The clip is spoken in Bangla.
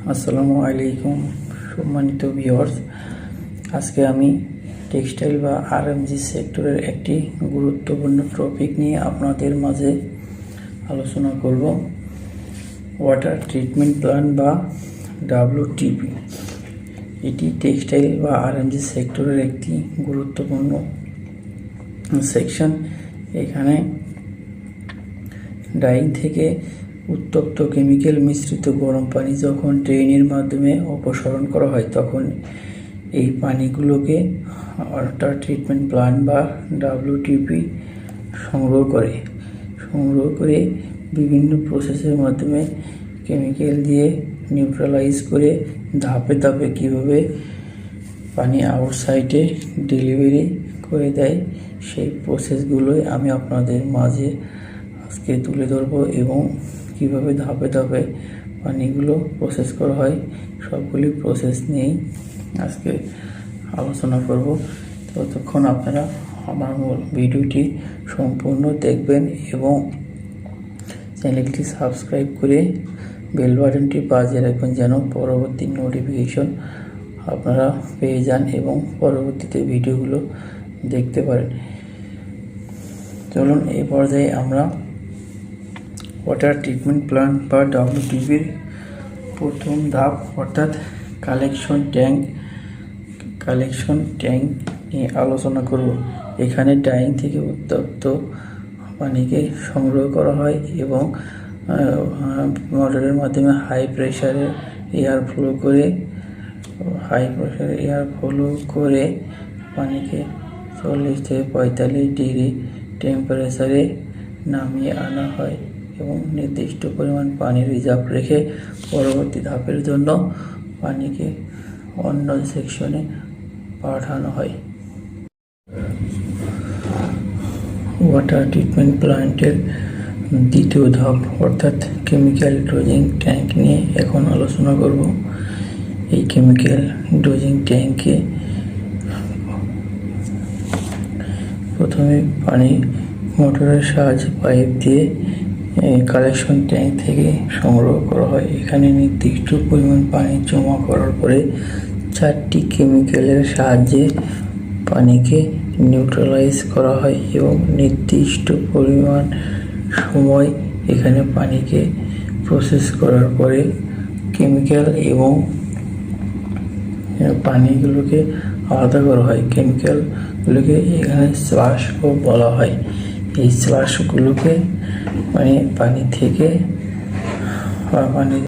আসসালামু আলাইকুম সম্মানিত ভিউয়ার্স। আজকে আমি টেক্সটাইল বা আরএমজি সেক্টরের একটি গুরুত্বপূর্ণ টপিক নিয়ে আপনাদের মাঝে আলোচনা করব। ওয়াটার ট্রিটমেন্ট প্ল্যান্ট বা WTP। এটি টেক্সটাইল বা আরএমজি সেক্টরের একটি গুরুত্বপূর্ণ সেকশন। এখানে ডাইং থেকে উত্তপ্ত কেমিক্যাল মিশ্রিত গরম পানি যখন ড্রেনের মাধ্যমে অপসারণ করা হয়, তখন এই পানিগুলোকে ওয়াটার ট্রিটমেন্ট প্ল্যান্ট বা WTP সংগ্রহ করে বিভিন্ন প্রসেসের মাধ্যমে কেমিক্যাল দিয়ে নিউট্রালাইজ করে ধাপে ধাপে কীভাবে পানি আউটসাইডে ডেলিভারি করে দেয়, সেই প্রসেসগুলোই আমি আপনাদের মাঝে আজকে তুলে ধরব এবং কিভাবে ধাপে ধাপে পানিগুলো প্রসেস করা হয় সবগুলি প্রসেস নিয়েই আজকে আলোচনা করব। ততক্ষণ আপনারা আমার ভিডিওটি সম্পূর্ণ দেখবেন এবং চ্যানেলটি সাবস্ক্রাইব করে বেল বাটনটি বাজিয়ে রাখবেন যেন পরবর্তী নোটিফিকেশন আপনারা পেয়ে যান এবং পরবর্তীতে ভিডিওগুলো দেখতে পারেন। চলুন এই পর্যায়ে আমরা ওয়াটার ট্রিটমেন্ট প্ল্যান্ট বা WTPর প্রথম ধাপ অর্থাৎ কালেকশন ট্যাঙ্ক নিয়ে আলোচনা করব। এখানে ডাইং থেকে উত্তপ্ত পানিকে সংগ্রহ করা হয় এবং মোটরের মাধ্যমে হাই প্রেসারে এয়ার ফ্লো করে পানিকে 40 থেকে 45 ডিগ্রি টেম্পারেচারে নামিয়ে আনা হয় এবং নির্দিষ্ট পরিমাণ পানি রিজার্ভ রেখে পরবর্তী ধাপের জন্য পানিকে অন্য সেকশনে পাঠানো হয়। ওয়াটার ট্রিটমেন্ট প্ল্যান্টের দ্বিতীয় ধাপ অর্থাৎ কেমিক্যাল ডোজিং ট্যাঙ্ক নিয়ে এখন আলোচনা করব। এই কেমিক্যাল ডোজিং ট্যাঙ্কে প্রথমে পানি মোটরের সাহায্যে পাইপ দিয়ে কালেকশন ট্যাঙ্ক থেকে সংগ্রহ করা হয়। এখানে নির্দিষ্ট পরিমাণ পানি জমা করার পরে 4টি কেমিক্যালের সাহায্যে পানিকে নিউট্রালাইজ করা হয় এবং নির্দিষ্ট পরিমাণ সময় এখানে পানিকে প্রসেস করার পরে কেমিক্যাল এবং পানিগুলোকে আলাদা করা হয়। কেমিক্যালগুলোকে এখানে স্লাশও বলা হয়। এই স্লাশগুলোকে পানি থেকে